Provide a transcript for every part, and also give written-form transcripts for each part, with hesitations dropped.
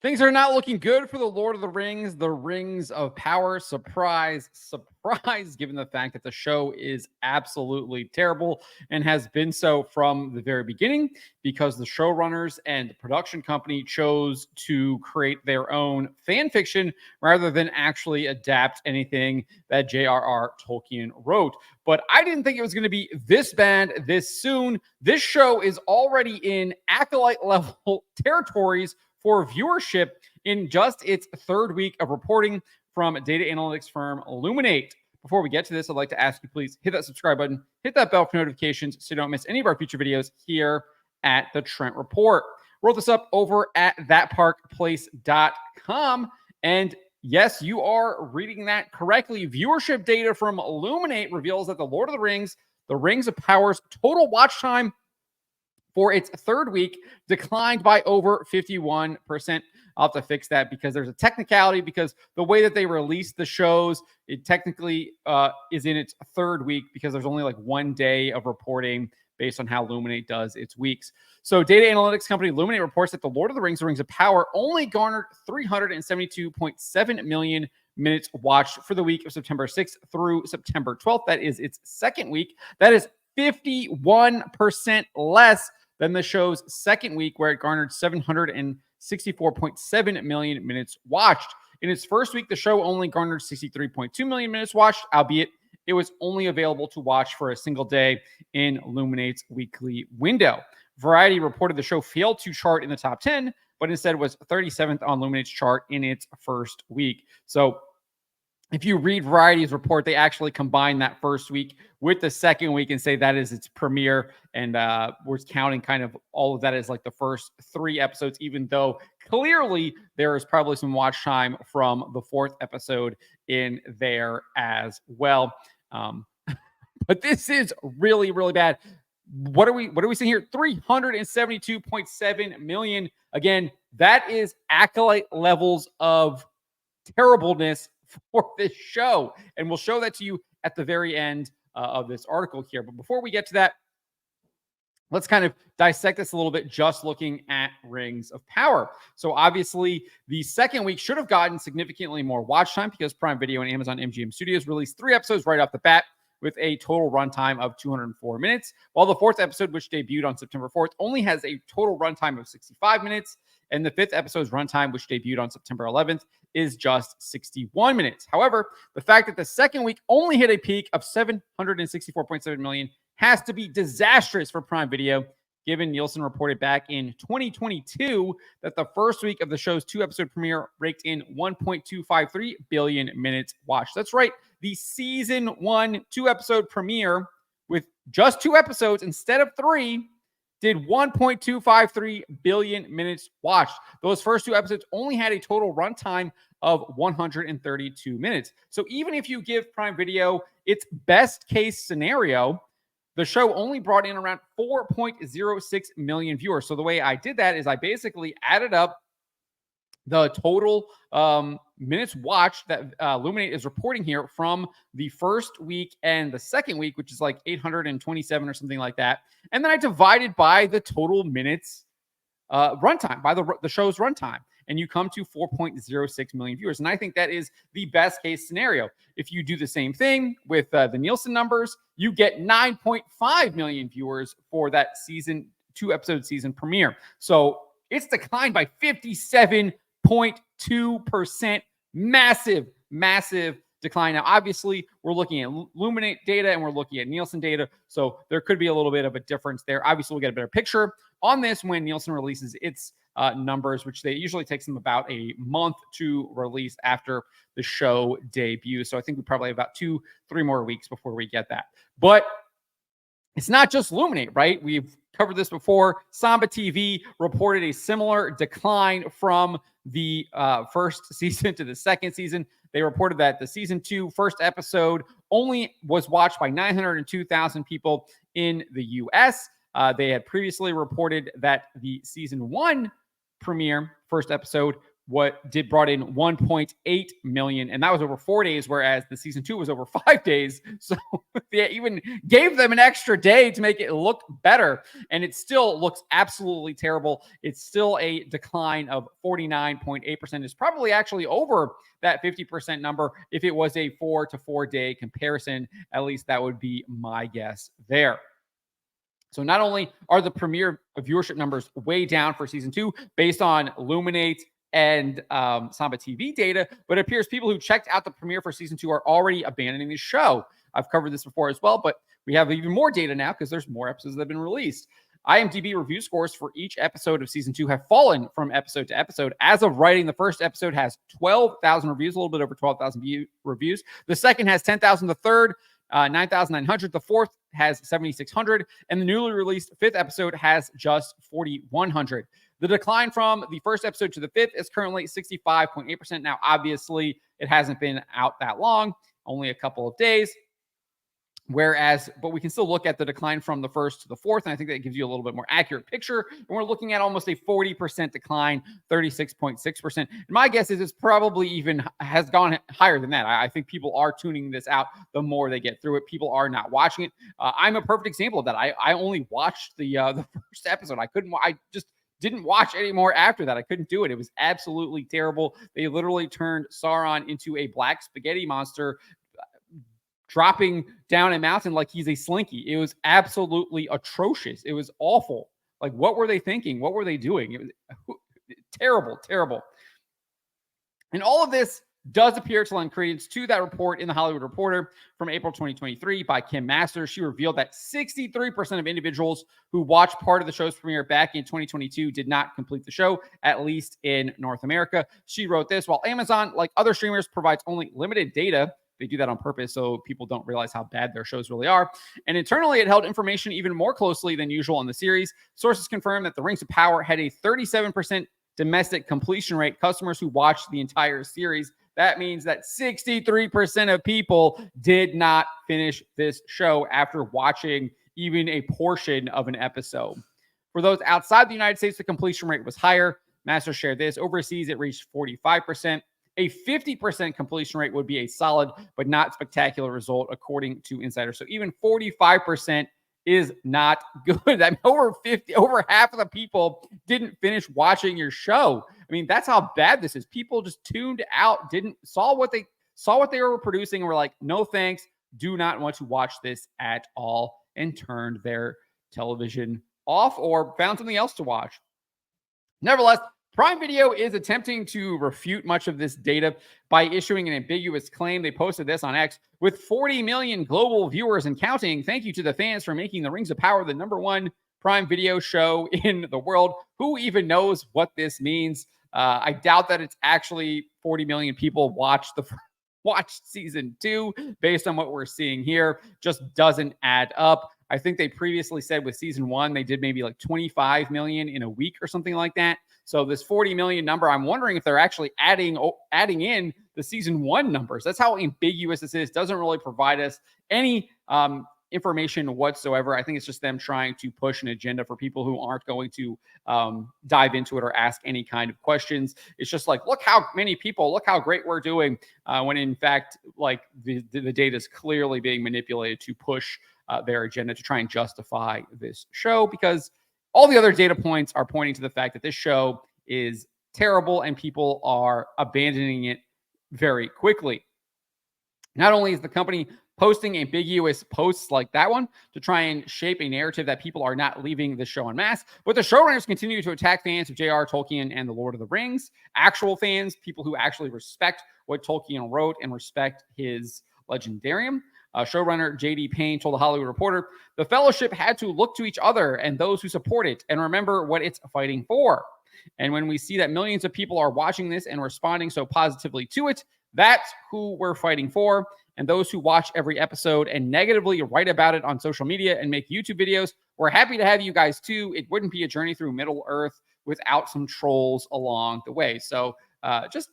Things are not looking good for the Lord of the Rings, the Rings of Power. Surprise, surprise, given the fact that the show is absolutely terrible and has been so from the very beginning because the showrunners and the production company chose to create their own fan fiction rather than actually adapt anything that J.R.R. Tolkien wrote. But I didn't think it was going to be this bad this soon. This show is already in Acolyte level territories for viewership in just its third week of reporting from data analytics firm Illuminate. Before we get to this, I'd like to ask you, please hit that subscribe button, hit that bell for notifications so you don't miss any of our future videos here at the Trent Report. Wrote this up over at thatparkplace.com. And yes, you are reading that correctly. Viewership data from Illuminate reveals that The Lord of the Rings, The Rings of Power's total watch time for its third week declined by over 51%. I'll have to fix that because there's a technicality, because the way that they release the shows, it technically is in its third week because there's only like 1 day of reporting based on how Illuminate does its weeks. So data analytics company Illuminate reports that The Lord of the Rings, The Rings of Power only garnered 372.7 million minutes watched for the week of September 6th through September 12th. That is its second week. That is 51% less than the show's second week, where it garnered 764.7 million minutes watched. In its first week, the show only garnered 63.2 million minutes watched, albeit it was only available to watch for a single day in Illuminate's weekly window. Variety reported the show failed to chart in the top 10, but instead was 37th on Illuminate's chart in its first week. So if you read Variety's report, they actually combine that first week with the second week and say that is its premiere. And we're counting kind of all of that as like the first 3 episodes, even though clearly there is probably some watch time from the 4th episode in there as well. But this is really, really bad. What are we seeing here? 372.7 million. Again, that is Acolyte levels of terribleness for this show. And we'll show that to you at the very end of this article here. But before we get to that, let's kind of dissect this a little bit, just looking at Rings of Power. So obviously, the second week should have gotten significantly more watch time because Prime Video and Amazon MGM Studios released 3 episodes right off the bat with a total runtime of 204 minutes, while the 4th episode, which debuted on September 4th, only has a total runtime of 65 minutes, and the 5th episode's runtime, which debuted on September 11th, is just 61 minutes. However, the fact that the second week only hit a peak of 764.7 million has to be disastrous for Prime Video, given Nielsen reported back in 2022 that the first week of the show's 2-episode premiere raked in 1.253 billion minutes watched. That's right. The season 1 2-episode premiere with just 2 episodes instead of 3 did 1.253 billion minutes watched. Those first 2 episodes only had a total runtime of 132 minutes. So even if you give Prime Video its best case scenario, the show only brought in around 4.06 million viewers. So the way I did that is I basically added up the total minutes watched that Illuminate is reporting here from the first week and the second week, which is like 827 or something like that. And then I divided by the total minutes runtime, by the show's runtime. And you come to 4.06 million viewers. And I think that is the best case scenario. If you do the same thing with the Nielsen numbers, you get 9.5 million viewers for that season 2-episode season premiere. So it's declined by 57.2%. Massive, massive decline. Now, obviously, we're looking at Illuminate data and we're looking at Nielsen data. So there could be a little bit of a difference there. Obviously, we'll get a better picture on this when Nielsen releases its numbers, which they usually takes them about a month to release after the show debuts. So I think we probably have about 2-3 more weeks before we get that. But it's not just Illuminate, right? We've covered this before. Samba TV reported a similar decline from the first season to the second season. They reported that the season 2 first episode only was watched by 902,000 people in the U.S. They had previously reported that the season 1 premiere first episode brought in 1.8 million, and that was over 4 days, whereas the season 2 was over 5 days. So they even gave them an extra day to make it look better, and it still looks absolutely terrible. It's still a decline of 49.8%. It's probably actually over that 50% number if it was a 4 to 4 day comparison. At least that would be my guess there. So not only are the premiere viewership numbers way down for season 2 based on Luminate and Samba TV data, but it appears people who checked out the premiere for season 2 are already abandoning the show. I've covered this before as well, but we have even more data now because there's more episodes that have been released. IMDb review scores for each episode of season 2 have fallen from episode to episode. As of writing, the first episode has 12,000 reviews, a little bit over 12,000 reviews. The second has 10,000. The third, 9,900. The fourth has 7,600. And the newly released fifth episode has just 4,100. The decline from the first episode to the fifth is currently 65.8%. Now, obviously, it hasn't been out that long, only a couple of days. But we can still look at the decline from the first to the fourth, and I think that gives you a little bit more accurate picture. And we're looking at almost a 40% decline, 36.6%. And my guess is it's probably even has gone higher than that. I think people are tuning this out the more they get through it. People are not watching it. I'm a perfect example of that. I only watched the first episode. I just didn't watch anymore after that. I couldn't do it. It was absolutely terrible. They literally turned Sauron into a black spaghetti monster, dropping down a mountain like he's a slinky. It was absolutely atrocious. It was awful. Like, what were they thinking? What were they doing? It was terrible, terrible. And all of this does appear to lend credence to that report in The Hollywood Reporter from April 2023 by Kim Masters. She revealed that 63% of individuals who watched part of the show's premiere back in 2022 did not complete the show, at least in North America. She wrote this: while Amazon, like other streamers, provides only limited data, they do that on purpose so people don't realize how bad their shows really are. And internally, it held information even more closely than usual in the series. Sources confirm that The Rings of Power had a 37% domestic completion rate, customers who watched the entire series. That means that 63% of people did not finish this show after watching even a portion of an episode. For those outside the United States, the completion rate was higher. Master shared this. Overseas, it reached 45%. A 50% completion rate would be a solid but not spectacular result, according to insiders. So even 45% is not good. I mean, over half of the people didn't finish watching your show. I mean, that's how bad this is. People just tuned out, saw what they were producing, and were like, no thanks, do not want to watch this at all, and turned their television off or found something else to watch. Nevertheless, Prime Video is attempting to refute much of this data by issuing an ambiguous claim. They posted this on X: with 40 million global viewers and counting, thank you to the fans for making The Rings of Power the #1 Prime Video show in the world. Who even knows what this means? I doubt that it's actually 40 million people watched season 2 based on what we're seeing here. Just doesn't add up. I think they previously said with season 1, they did maybe like 25 million in a week or something like that. So this 40 million number, I'm wondering if they're actually adding in the season 1 numbers. That's how ambiguous this is. Doesn't really provide us any information whatsoever. I think it's just them trying to push an agenda for people who aren't going to dive into it or ask any kind of questions. It's just like, look how many people, look how great we're doing, when in fact, like the data is clearly being manipulated to push their agenda to try and justify this show, because all the other data points are pointing to the fact that this show is terrible and people are abandoning it very quickly. Not only is the company posting ambiguous posts like that one to try and shape a narrative that people are not leaving the show en masse, but the showrunners continue to attack fans of J.R. Tolkien and The Lord of the Rings, actual fans, people who actually respect what Tolkien wrote and respect his legendarium. Showrunner J.D. Payne told The Hollywood Reporter, the Fellowship had to look to each other and those who support it and remember what it's fighting for. And when we see that millions of people are watching this and responding so positively to it, that's who we're fighting for. And those who watch every episode and negatively write about it on social media and make YouTube videos, we're happy to have you guys too. It wouldn't be a journey through Middle Earth without some trolls along the way. So just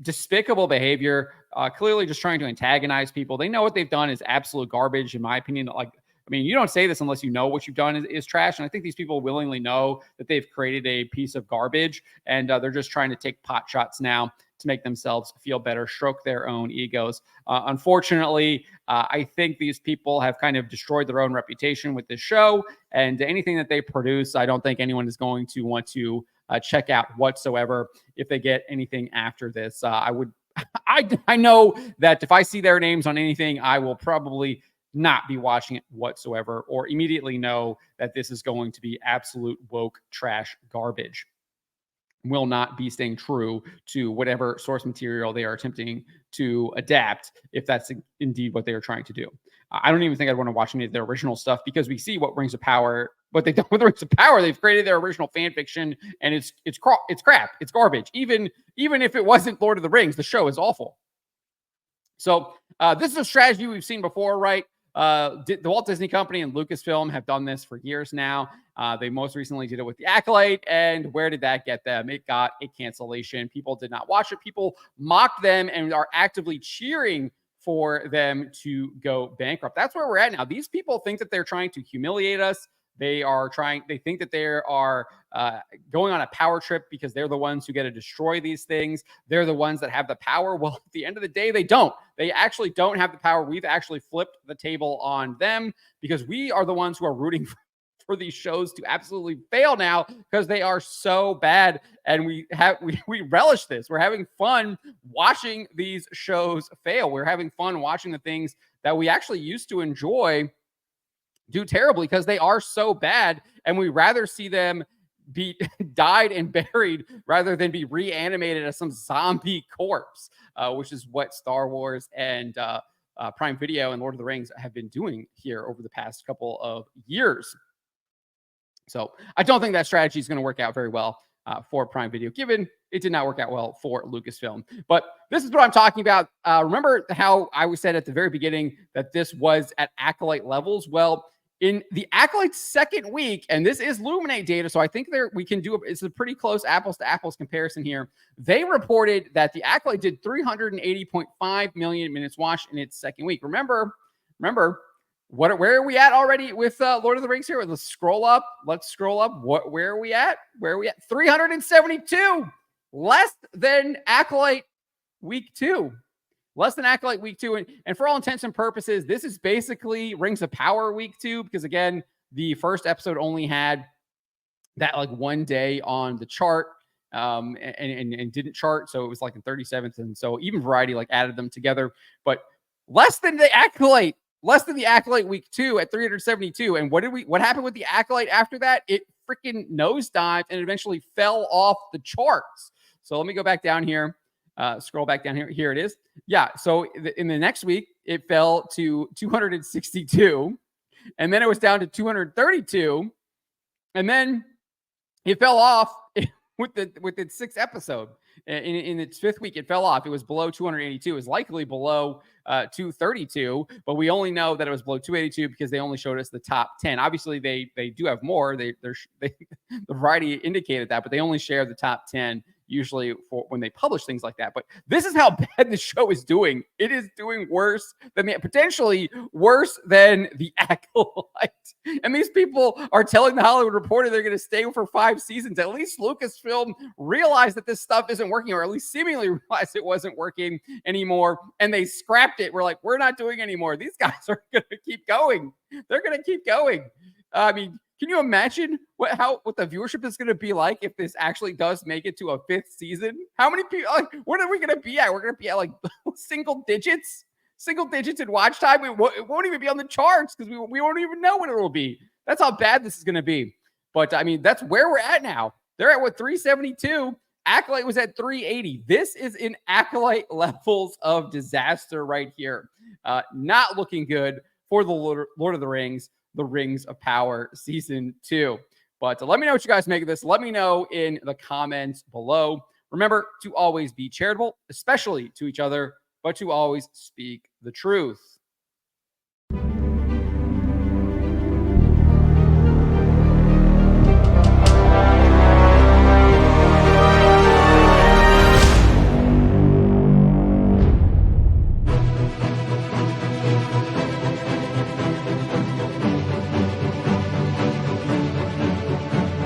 despicable behavior, clearly just trying to antagonize people. They know what they've done is absolute garbage, in my opinion. Like, I mean, you don't say this unless you know what you've done is trash. And I think these people willingly know that they've created a piece of garbage, and they're just trying to take pot shots now to make themselves feel better, stroke their own egos. Unfortunately, I think these people have kind of destroyed their own reputation with this show, and anything that they produce, I don't think anyone is going to want to check out whatsoever if they get anything after this. I know that if I see their names on anything, I will probably not be watching it whatsoever, or immediately know that this is going to be absolute woke trash garbage. Will not be staying true to whatever source material they are attempting to adapt, if that's indeed what they are trying to do. I don't even think I'd want to watch any of their original stuff, because we see what Rings of Power, what they've done with Rings of Power. They've created their original fan fiction, and it's crap, it's garbage. Even if it wasn't Lord of the Rings, the show is awful. So this is a strategy we've seen before, right? The Walt Disney Company and Lucasfilm have done this for years now. They most recently did it with the Acolyte, and where did that get them? It got a cancellation. People did not watch it. People mocked them and are actively cheering for them to go bankrupt. That's where we're at now. These people think that they're trying to humiliate us. They think that they are going on a power trip because they're the ones who get to destroy these things. They're the ones that have the power. Well, at the end of the day, they don't. They actually don't have the power. We've actually flipped the table on them, because we are the ones who are rooting for these shows to absolutely fail now, because they are so bad. And we relish this. We're having fun watching these shows fail. We're having fun watching the things that we actually used to enjoy do terribly, because they are so bad, and we rather see them be died and buried rather than be reanimated as some zombie corpse, which is what Star Wars and Prime Video and Lord of the Rings have been doing here over the past couple of years. So I don't think that strategy is going to work out very well for Prime Video, given it did not work out well for Lucasfilm. But this is what I'm talking about. Remember how I said at the very beginning that this was at Acolyte levels? Well, in the Acolyte's second week, and this is Luminate data, so I think we can do it's a pretty close apples to apples comparison here. They reported that the Acolyte did 380.5 million minutes watched in its second week. Remember, where are we at already with Lord of the Rings here? Let's scroll up. Where are we at? 372, less than Acolyte week 2. Less than Acolyte week 2. And for all intents and purposes, this is basically Rings of Power week 2, because again, the first episode only had that like one day on the chart, and didn't chart. So it was like in 37th. And so even Variety like added them together, but less than the Acolyte week 2 at 372. And what happened with the Acolyte after that? It freaking nosedived and eventually fell off the charts. So let me go back down here. Scroll back down here. Here it is. Yeah. So in the next week, it fell to 262, and then it was down to 232, and then it fell off with its sixth episode. In its fifth week, it fell off. It was below 282. It was likely below 232, but we only know that it was below 282 because they only showed us the top 10. Obviously, they do have more. The Variety indicated that, but they only share the top 10 usually for when they publish things like that. But this is how bad the show is doing. It is doing worse than potentially worse than the Acolyte. And these people are telling the Hollywood Reporter they're going to stay for 5 seasons. At least Lucasfilm realized that this stuff isn't working, or at least seemingly realized it wasn't working anymore, and they scrapped it. We're like, we're not doing anymore. These guys are going to keep going. They're going to keep going. I mean, can you imagine what the viewership is going to be like if this actually does make it to a 5th season? How many people? Like, what are we going to be at? We're going to be at like single digits in watch time. It won't even be on the charts because we won't even know what it will be. That's how bad this is going to be. But I mean, that's where we're at now. They're at 372. Acolyte was at 380. This is in Acolyte levels of disaster right here. Not looking good for the Lord of the Rings. The Rings of Power Season 2. But let me know what you guys make of this. Let me know in the comments below. Remember to always be charitable, especially to each other, but to always speak the truth.